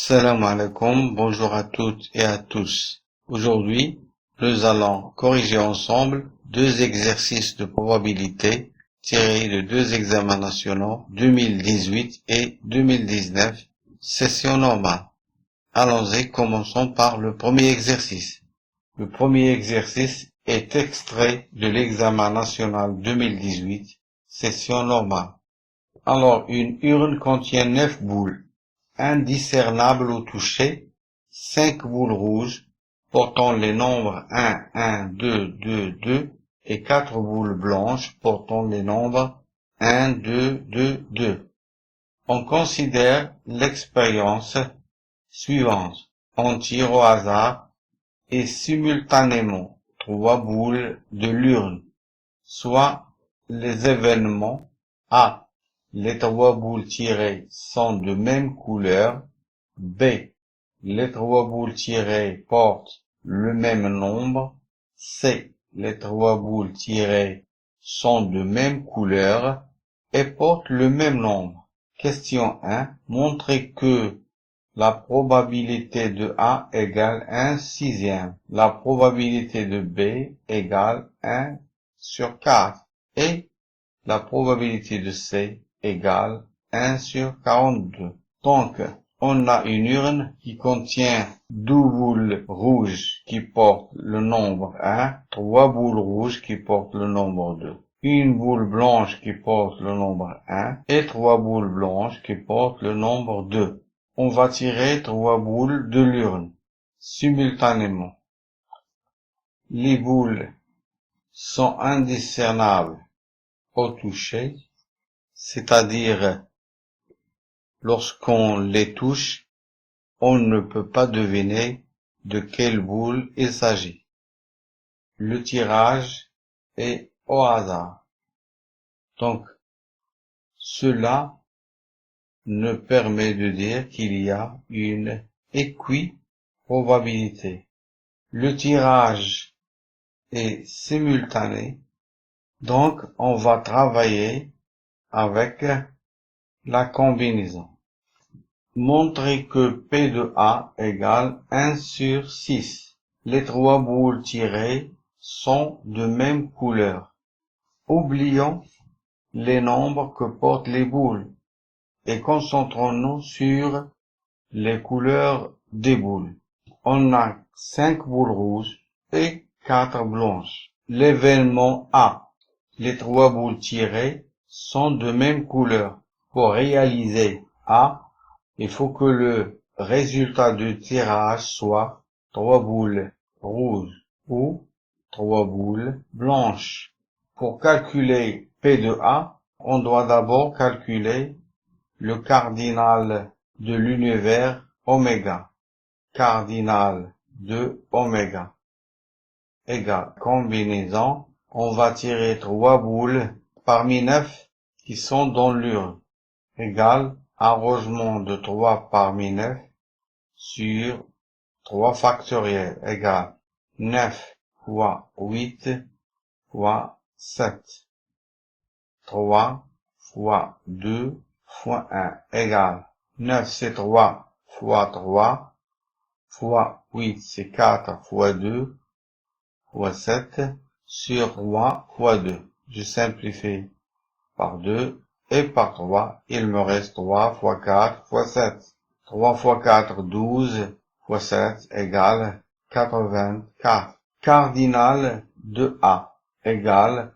Salam alaikum, bonjour à toutes et à tous. Aujourd'hui, nous allons corriger ensemble deux exercices de probabilité tirés de deux examens nationaux 2018 et 2019, session normale. Allons-y, commençons par le premier exercice. Le premier exercice est extrait de l'examen national 2018, session normale. Alors, une urne contient 9 boules indiscernables au toucher, 5 boules rouges portant les nombres 1, 1, 2, 2, 2 et 4 boules blanches portant les nombres 1, 2, 2, 2. On considère l'expérience suivante. On tire au hasard et simultanément 3 boules de l'urne, soit les événements A. Les 3 boules tirées sont de même couleur. B. Les 3 boules tirées portent le même nombre. C. Les 3 boules tirées sont de même couleur et portent le même nombre. Question 1. Montrez que la probabilité de A égale 1 sixième. La probabilité de B égale 1 sur 4. Et la probabilité de C égale 1 sur 42. Donc, on a une urne qui contient 2 boules rouges qui portent le nombre 1, 3 boules rouges qui portent le nombre 2, une boule blanche qui porte le nombre 1 et 3 boules blanches qui portent le nombre 2. On va tirer 3 boules de l'urne simultanément. Les boules sont indiscernables au toucher, c'est-à-dire lorsqu'on les touche, on ne peut pas deviner de quelle boule il s'agit. Le tirage est au hasard. Donc, cela ne permet de dire qu'il y a une équiprobabilité. Le tirage est simultané, donc on va travailler avec la combinaison. Montrez que P de A égale 1 sur 6. Les 3 boules tirées sont de même couleur. Oublions les nombres que portent les boules et concentrons-nous sur les couleurs des boules. On a 5 boules rouges et 4 blanches. L'événement A. Les 3 boules tirées sont de même couleur. Pour réaliser A, il faut que le résultat du tirage soit 3 boules rouges ou 3 boules blanches. Pour calculer P de A, on doit d'abord calculer le cardinal de l'univers oméga. Cardinal de oméga égale combinaison. On va tirer 3 boules parmi 9 qui sont dans l'urne égale arrangement de 3 parmi 9 sur 3 factoriel égale 9 fois 8 fois 7. 3 fois 2 fois 1 égale 9 c'est 3 fois 3 fois 8 c'est 4 fois 2 fois 7 sur 3 fois 2. Je simplifie par 2 et par 3, il me reste 3 fois 4 fois 7. 3 fois 4, 12 fois 7 égale 84. Cardinal de A égale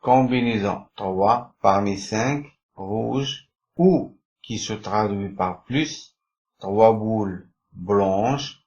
combinaison 3 parmi 5 rouge ou qui se traduit par plus 3 boules blanches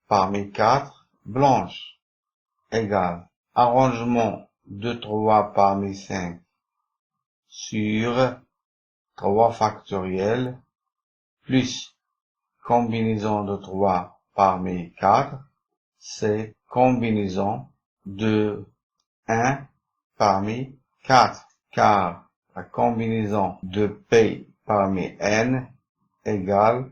parmi 4 blanches égale arrangement de 3 parmi 5 sur 3 factoriel plus combinaison de 3 parmi 4, c'est combinaison de 1 parmi 4, car la combinaison de P parmi N égale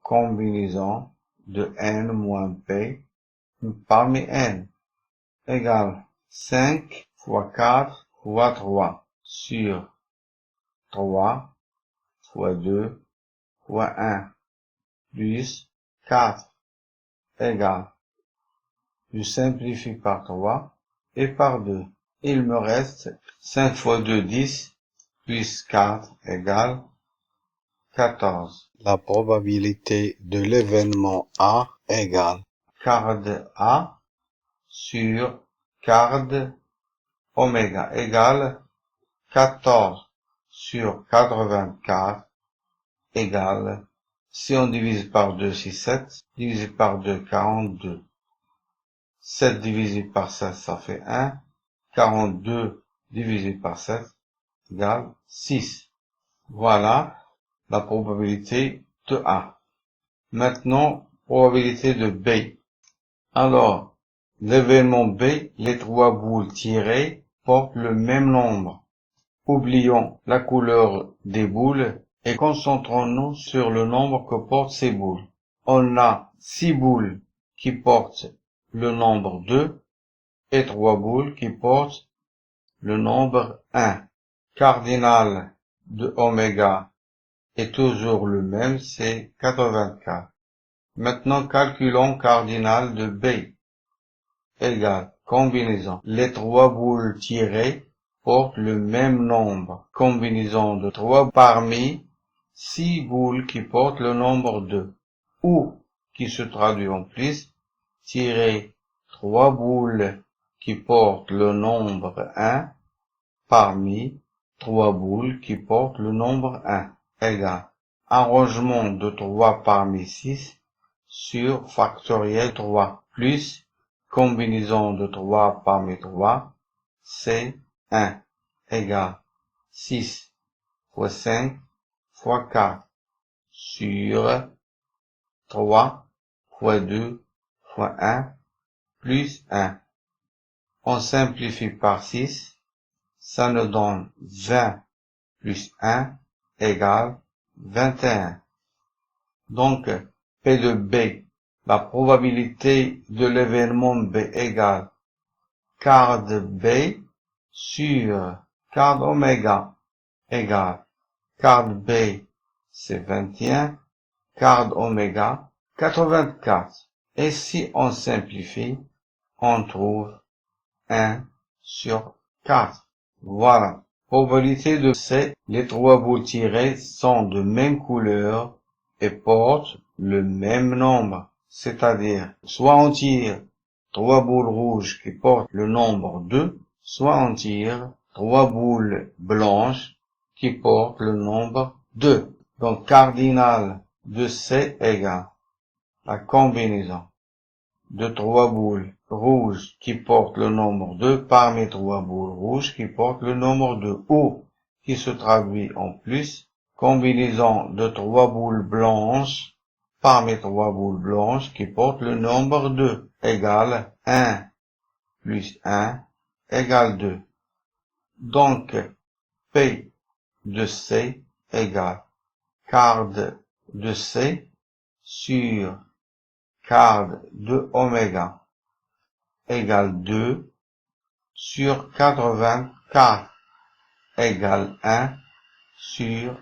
combinaison de N moins P parmi N égale 5 fois 4 fois 3 sur 3 fois 2 fois 1 plus 4 égale. Je simplifie par 3 et par 2. Il me reste 5 fois 2, 10, plus 4 égale 14. La probabilité de l'événement A égale quart de A sur quart de oméga égale 14 sur 84 égale, si on divise par 2, c'est 7, divisé par 2, 42. 7 divisé par 7, ça fait 1. 42 divisé par 7 égale 6. Voilà la probabilité de A. Maintenant, probabilité de B. Alors, l'événement B, les 3 boules tirées portent le même nombre. Oublions la couleur des boules et concentrons-nous sur le nombre que portent ces boules. On a 6 boules qui portent le nombre 2 et 3 boules qui portent le nombre 1. Cardinal de oméga est toujours le même, c'est 84. Maintenant, calculons cardinal de B égale combinaison. Les 3 boules tirées portent le même nombre. Combinaison de 3 parmi 6 boules qui portent le nombre 2. Ou, qui se traduit en plus, tirer 3 boules qui portent le nombre 1 parmi 3 boules qui portent le nombre 1 égale arrangement de 3 parmi 6 sur factoriel 3 plus combinaison de 3 parmi 3, c'est 1 égale 6 fois 5 fois 4 sur 3 fois 2 fois 1 plus 1. On simplifie par 6, ça nous donne 20 plus 1 égale 21. Donc, P de B, la probabilité de l'événement B égale quart de B sur quart d'oméga égale quart de B, c'est 21, quart d'oméga, 84. Et si on simplifie, on trouve 1 sur 4. Voilà. Probabilité de C, les 3 boules tirées sont de même couleur et portent le même nombre. C'est-à-dire, soit on tire 3 boules rouges qui portent le nombre 2, soit on tire 3 boules blanches qui portent le nombre 2. Donc, cardinal de C égale la combinaison de 3 boules rouges qui portent le nombre 2 parmi 3 boules rouges qui portent le nombre 2, ou qui se traduit en plus, combinaison de 3 boules blanches parmi 3 boules blanches qui portent le nombre 2 égale 1 plus 1 égale 2. Donc, P de C égale quart de C sur quart de oméga égale 2 sur 84 égale 1 sur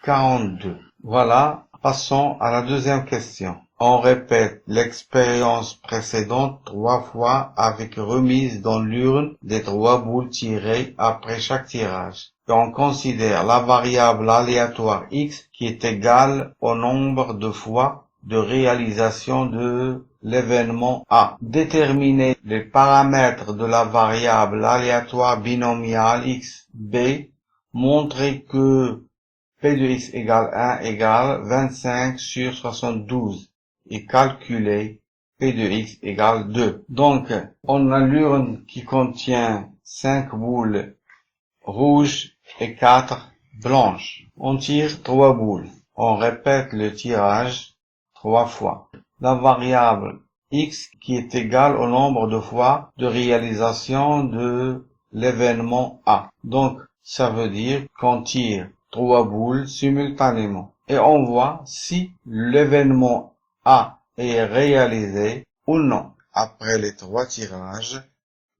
42. Voilà, passons à la deuxième question. On répète l'expérience précédente 3 fois avec remise dans l'urne des 3 boules tirées après chaque tirage. Et on considère la variable aléatoire x qui est égale au nombre de fois de réalisation de l'événement A. Déterminer les paramètres de la variable aléatoire binomiale x. B. Montrer que P de x égale 1 égale 25 sur 72 et calculer P de x égale 2. Donc, on a l'urne qui contient 5 boules rouges et 4 blanches. On tire 3 boules. On répète le tirage 3 fois. La variable x qui est égale au nombre de fois de réalisation de l'événement A. Donc, ça veut dire qu'on tire 3 boules simultanément. Et on voit si l'événement A est réalisé ou non. Après les 3 tirages,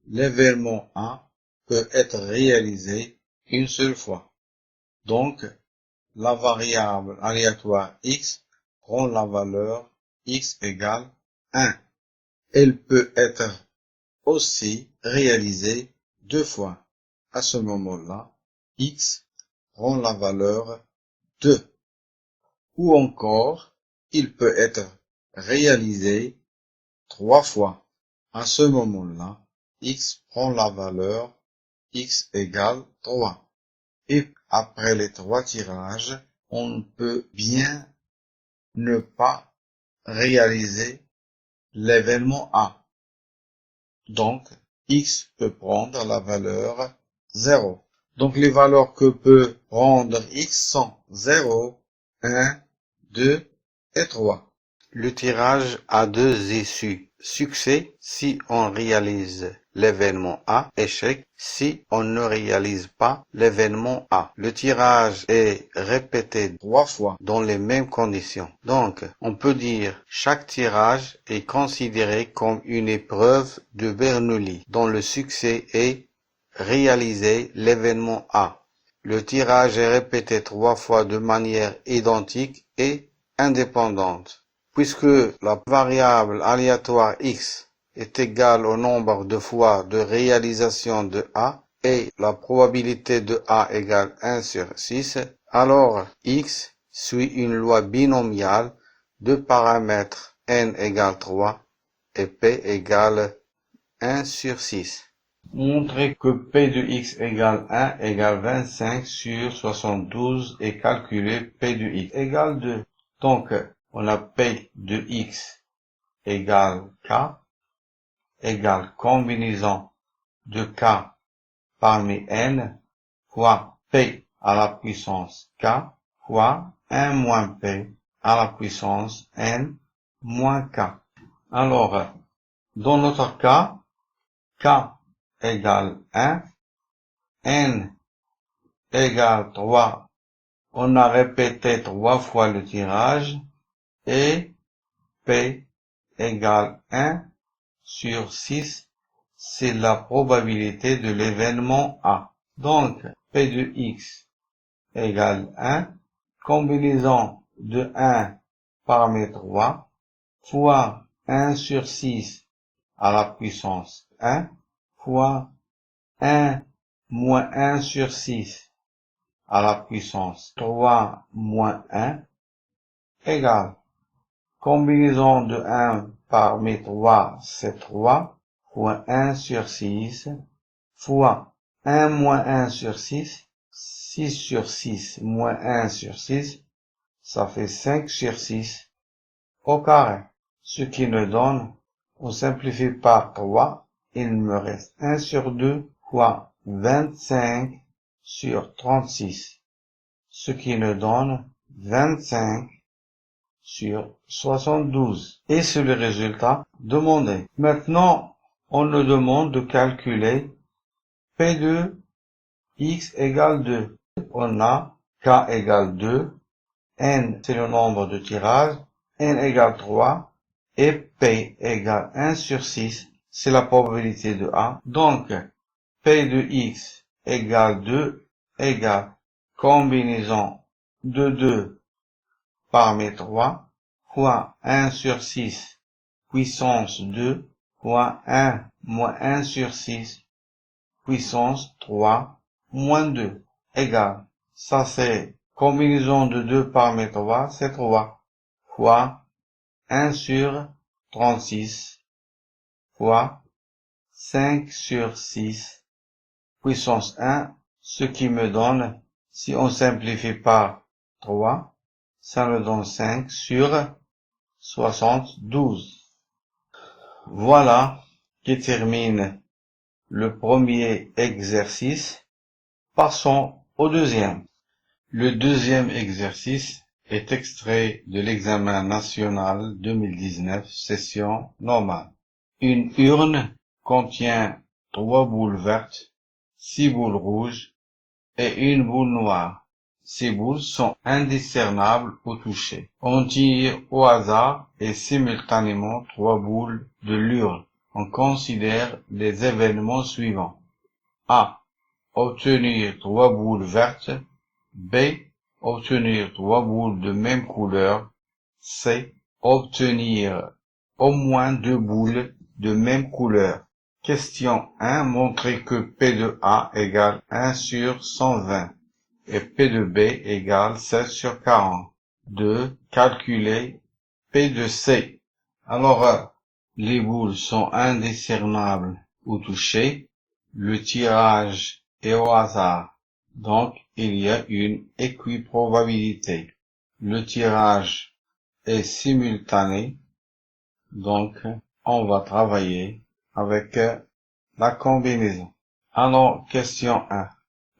l'événement A peut être réalisé une seule fois. Donc, la variable aléatoire x prend la valeur x égale 1. Elle peut être aussi réalisée deux fois. À ce moment-là, x prend la valeur 2. Ou encore, il peut être réalisé trois fois. À ce moment-là, x prend la valeur x égale 3. Et après les trois tirages, on peut bien ne pas réaliser l'événement A. Donc, x peut prendre la valeur 0. Donc, les valeurs que peut prendre x sont 0, 1, 2 et 3. Le tirage a deux issues. Succès si on réalise l'événement A, échec si on ne réalise pas l'événement A. Le tirage est répété trois fois dans les mêmes conditions. Donc, on peut dire chaque tirage est considéré comme une épreuve de Bernoulli dont le succès est réaliser l'événement A. Le tirage est répété trois fois de manière identique et indépendante. Puisque la variable aléatoire x est égale au nombre de fois de réalisation de A et la probabilité de A égale 1 sur 6, alors x suit une loi binomiale de paramètres n égale 3 et p égale 1 sur 6. Montrer que p de x égale 1 égale 25 sur 72 et calculer p de x égale 2. Donc, on a p de x égale k égale combinaison de k parmi n fois p à la puissance k fois 1 moins p à la puissance n moins k. Alors, dans notre cas, k égale 1, n égale 3, on a répété trois fois le tirage, et p égale 1 sur 6, c'est la probabilité de l'événement A. Donc, p de x égale 1, combinaison de 1 parmi 3, fois 1 sur 6 à la puissance 1, fois 1 moins 1 sur 6 à la puissance 3 moins 1 égale combinaison de 1 parmi 3, c'est 3, fois 1 sur 6, fois 1 moins 1 sur 6, 6 sur 6 moins 1 sur 6, ça fait 5 sur 6 au carré. Ce qui nous donne, on simplifie par 3, il me reste 1 sur 2 fois 25 sur 36, ce qui nous donne 25 sur 72. Et c'est le résultat demandé. Maintenant, on nous demande de calculer P de x égale 2. On a k égale 2, n c'est le nombre de tirages, n égale 3, et p égale 1 sur 6, c'est la probabilité de A. Donc, P de x égale 2 égale combinaison de 2 parmi 3 fois 1 sur 6 puissance 2 fois 1 moins 1 sur 6 puissance 3 moins 2 égale, ça c'est combinaison de 2 parmi 3, c'est 3 fois 1 sur 36 fois 5 sur 6 puissance 1, ce qui me donne, si on simplifie par 3, ça me donne 5 sur 72. Voilà qui termine le premier exercice. Passons au deuxième. Le deuxième exercice est extrait de l'examen national 2019, session normale. Une urne contient 3 boules vertes, 6 boules rouges et une boule noire. Ces boules sont indiscernables au toucher. On tire au hasard et simultanément 3 boules de l'urne. On considère les événements suivants. A. Obtenir 3 boules vertes. B. Obtenir 3 boules de même couleur. C. Obtenir au moins 2 boules de même couleur. Question 1. Montrer que P de A égale 1 sur 120 et P de B égale 7 sur 40. 2. Calculer P de C. Alors, les boules sont indiscernables ou touchées. Le tirage est au hasard. Donc, il y a une équiprobabilité. Le tirage est simultané. Donc, on va travailler avec la combinaison. Alors, question 1.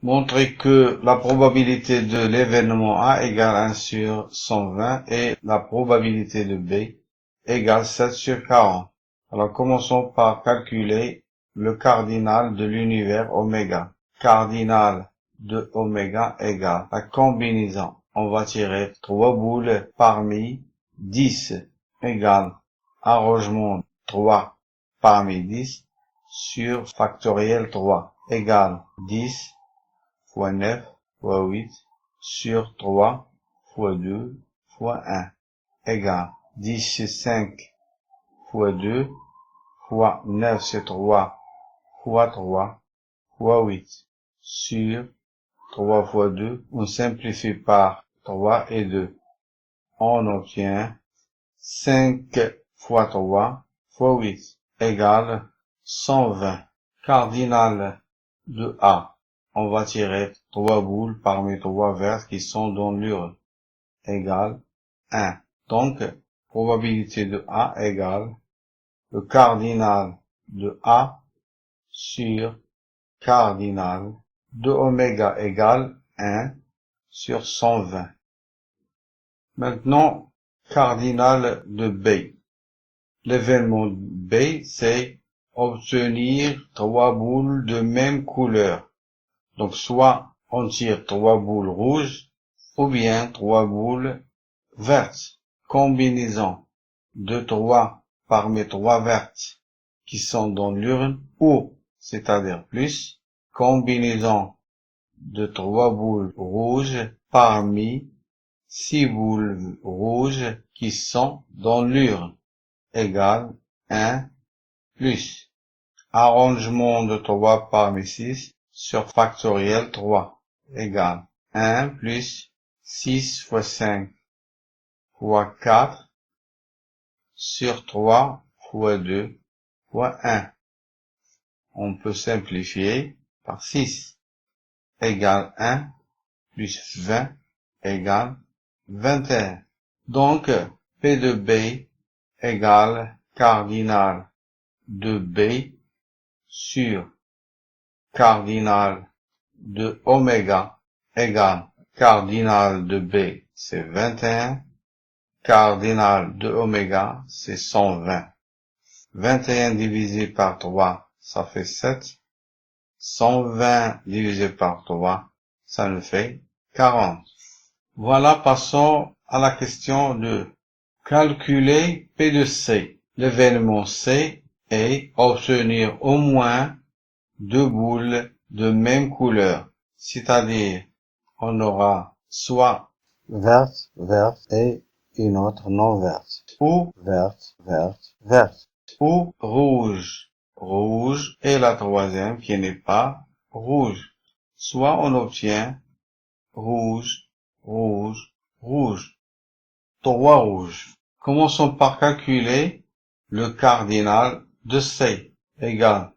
Montrer que la probabilité de l'événement A égale 1 sur 120 et la probabilité de B égale 7 sur 40. Alors, commençons par calculer le cardinal de l'univers oméga. Cardinal de oméga égale la combinaison. On va tirer 3 boules parmi 10 égale arrangement 3 parmi 10 sur factoriel 3 égale 10 fois 9 fois 8 sur 3 fois 2 fois 1 égale 10 sur 5 fois 2 fois 9 sur 3 fois 3 fois 8 sur 3 fois 2. On simplifie par 3 et 2. On obtient 5 fois 3 fois 8 égale 120. Cardinal de A. On va tirer 3 boules parmi 3 vertes qui sont dans l'urne. Égale 1. Donc, probabilité de A égale le cardinal de A sur cardinal de oméga égale 1 sur 120. Maintenant, cardinal de B. L'événement B, c'est obtenir 3 boules de même couleur. Donc, soit on tire 3 boules rouges, ou bien 3 boules vertes. Combinaison de 3 parmi 3 vertes qui sont dans l'urne, ou, c'est-à-dire plus, combinaison de 3 boules rouges parmi 6 boules rouges qui sont dans l'urne, égale 1 plus. Arrangement de 3 parmi 6 sur factoriel 3 égale 1 plus 6 fois 5 fois 4 sur 3 fois 2 fois 1. On peut simplifier par 6 égale 1 plus 20 égale 21. Donc, P de B égale cardinal de B sur cardinal de oméga égale cardinal de B, c'est 21. Cardinal de oméga, c'est 120. 21 divisé par 3, ça fait 7. 120 divisé par 3, ça nous fait 40. Voilà, passons à la question de calculer P de C. L'événement C est obtenir au moins 2 boules de même couleur, c'est-à-dire on aura soit verte, verte et une autre non verte, ou verte, verte, verte, ou rouge, rouge et la troisième qui n'est pas rouge. Soit on obtient rouge, rouge, rouge, 3 rouges. Commençons par calculer le cardinal de C égale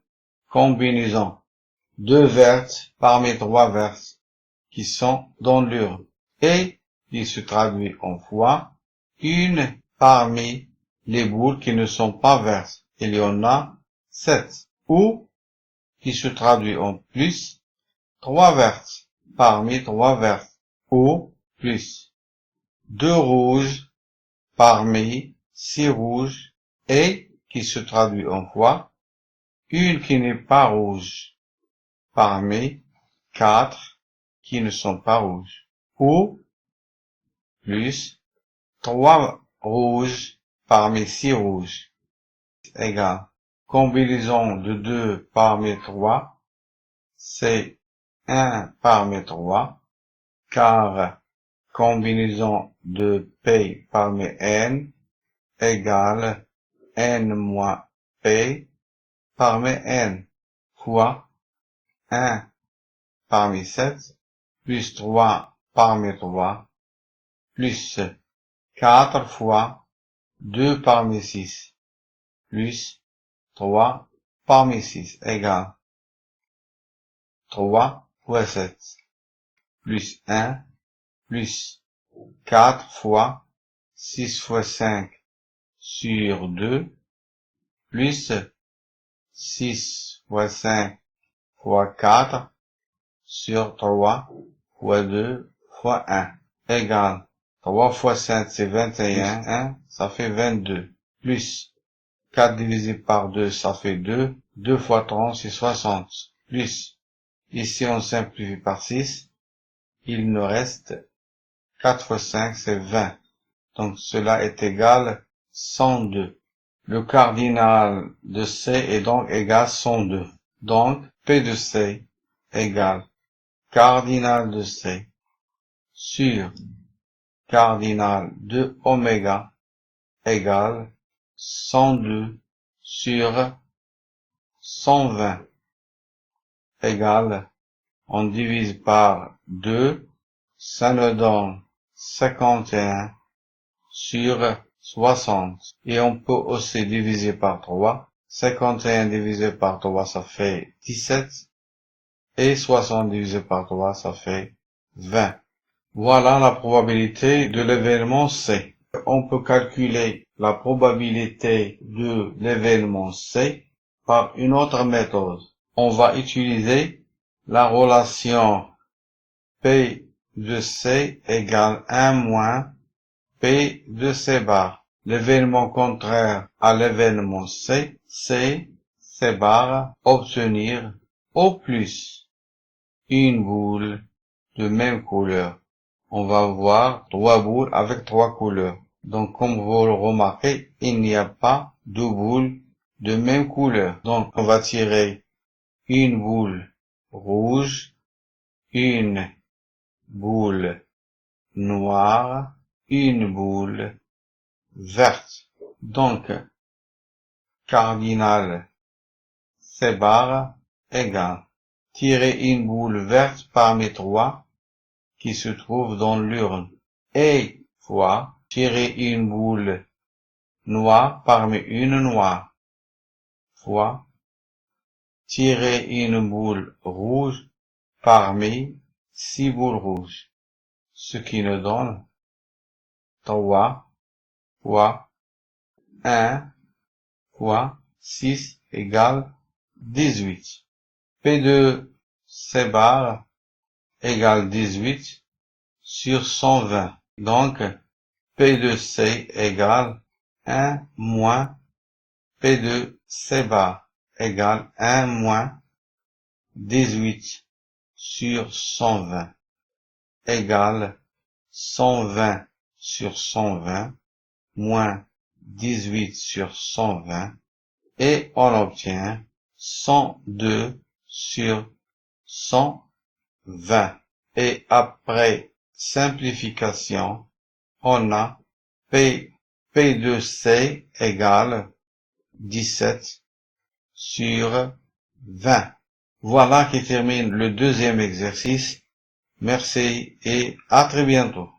combinaison 2 vertes parmi 3 vertes qui sont dans l'urne et qui se traduit en fois une parmi les boules qui ne sont pas vertes. Il y en a 7. Ou qui se traduit en plus 3 vertes parmi 3 vertes. Ou plus 2 rouges parmi 6 rouges et qui se traduit en fois une qui n'est pas rouge parmi 4 qui ne sont pas rouges. Ou plus 3 rouges parmi 6 rouges égale combinaison de 2 parmi 3, c'est 1 parmi 3, car combinaison de P parmi N égale N moins P parmi N fois 1 parmi 7 plus 3 parmi 3 plus 4 fois 2 parmi 6 plus 3 parmi 6 égale 3 fois 7 plus 1 plus 4 fois 6 fois 5 sur 2 plus 6 fois 5 fois 4 sur 3 fois 2 fois 1 égale 3 fois 5 c'est 21, 1 ça fait 22, plus 4 divisé par 2 ça fait 2, 2 fois 30 c'est 60, plus ici on simplifie par 6, il nous reste 4 fois 5 c'est 20, donc cela est égal 102. Le cardinal de C est donc égal 102. Donc, P de C égale cardinal de C sur cardinal de oméga égale 102 sur 120 égale, on divise par 2, ça nous donne 51 sur 60. Et on peut aussi diviser par 3. 51 divisé par 3, ça fait 17. Et 60 divisé par 3, ça fait 20. Voilà la probabilité de l'événement C. On peut calculer la probabilité de l'événement C par une autre méthode. On va utiliser la relation P de C égale 1 moins P de C bar. L'événement contraire à l'événement C, c'est C bar, obtenir au plus une boule de même couleur. On va voir 3 boules avec 3 couleurs. Donc, comme vous le remarquez, il n'y a pas de boules de même couleur. Donc, on va tirer une boule rouge, une boule noire, une boule verte. Donc, cardinal C bar égale tirer une boule verte parmi 3 qui se trouve dans l'urne et fois tirer une boule noire parmi une noire fois tirer une boule rouge parmi 6 boules rouges, ce qui nous donne 3 fois 1 fois 6 égale 18. P de C bar égale 18 sur 120. Donc, P de C égale 1 moins P de C bar égale 1 moins 18 sur 120 égale 120 sur 120 moins 18 sur 120 et on obtient 102 sur 120. Et après simplification, on a P de C égale 17 sur 20. Voilà qui termine le deuxième exercice. Merci et à très bientôt.